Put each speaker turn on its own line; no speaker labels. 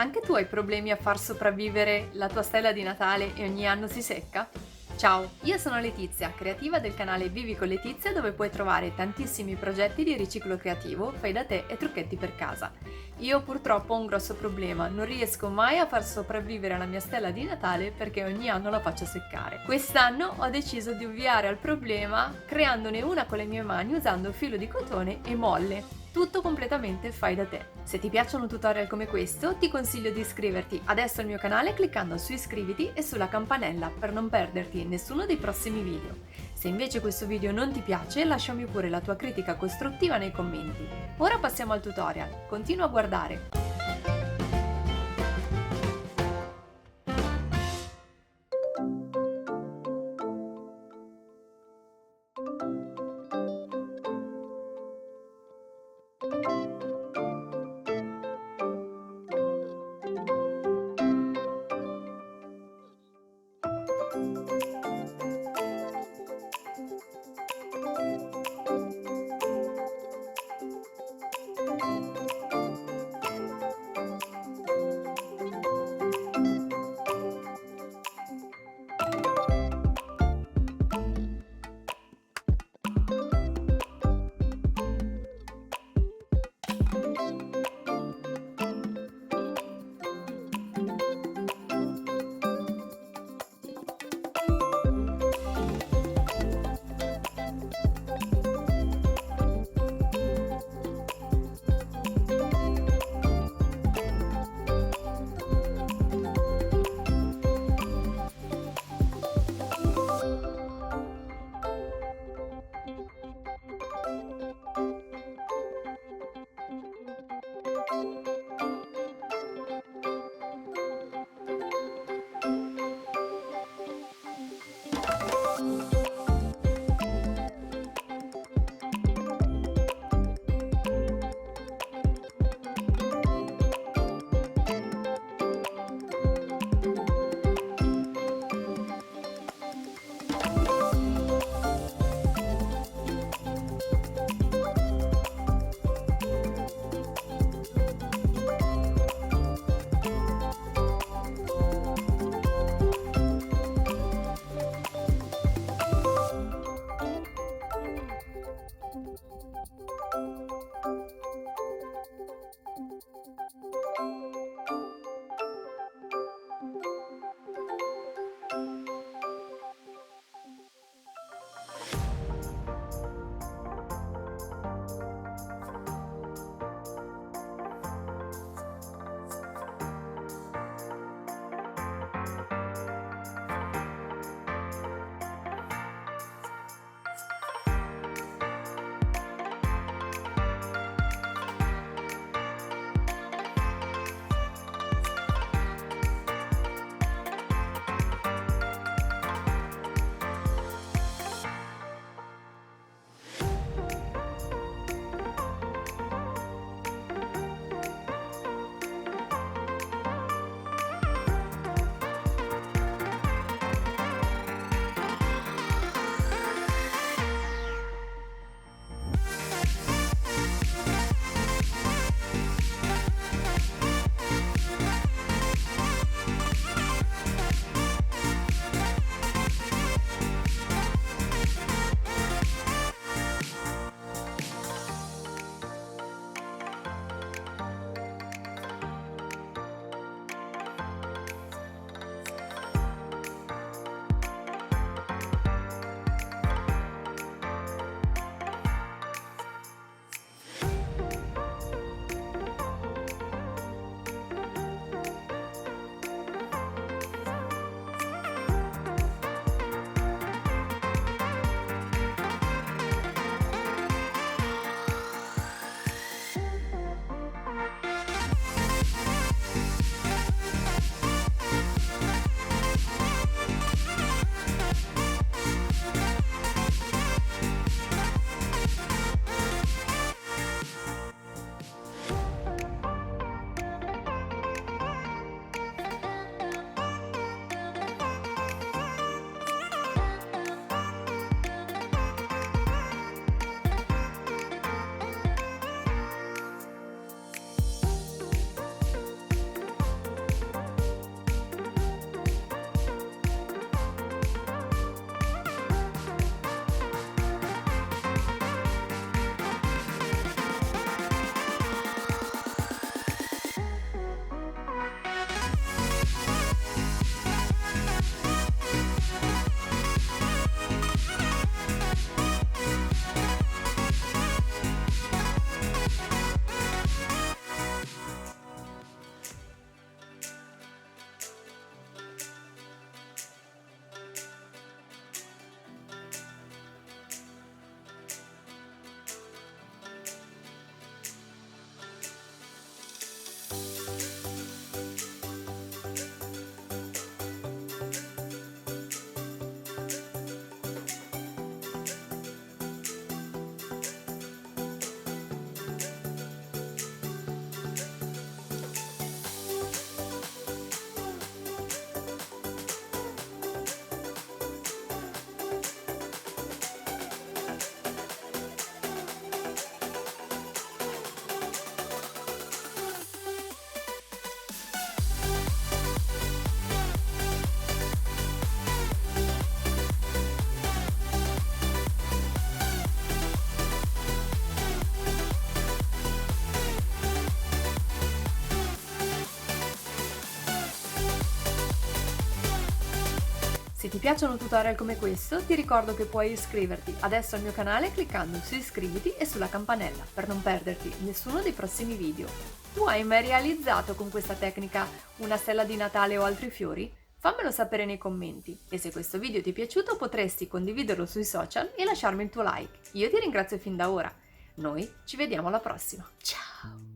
Anche tu hai problemi a far sopravvivere la tua stella di Natale e ogni anno si secca? Ciao, io sono Letizia, creativa del canale Vivi con Letizia dove puoi trovare tantissimi progetti di riciclo creativo, fai da te e trucchetti per casa. Io purtroppo ho un grosso problema, non riesco mai a far sopravvivere la mia stella di Natale perché ogni anno la faccio seccare. Quest'anno ho deciso di ovviare al problema creandone una con le mie mani usando filo di cotone e molle. Tutto completamente fai da te. Se ti piacciono tutorial come questo, ti consiglio di iscriverti adesso al mio canale cliccando su iscriviti e sulla campanella per non perderti nessuno dei prossimi video. Se invece questo video non ti piace, lasciami pure la tua critica costruttiva nei commenti. Ora passiamo al tutorial. Continua a guardare. Se ti piacciono tutorial come questo, ti ricordo che puoi iscriverti adesso al mio canale cliccando su iscriviti e sulla campanella per non perderti nessuno dei prossimi video. Tu hai mai realizzato con questa tecnica una stella di Natale o altri fiori? Fammelo sapere nei commenti e se questo video ti è piaciuto potresti condividerlo sui social e lasciarmi il tuo like. Io ti ringrazio fin da ora. Noi ci vediamo alla prossima. Ciao!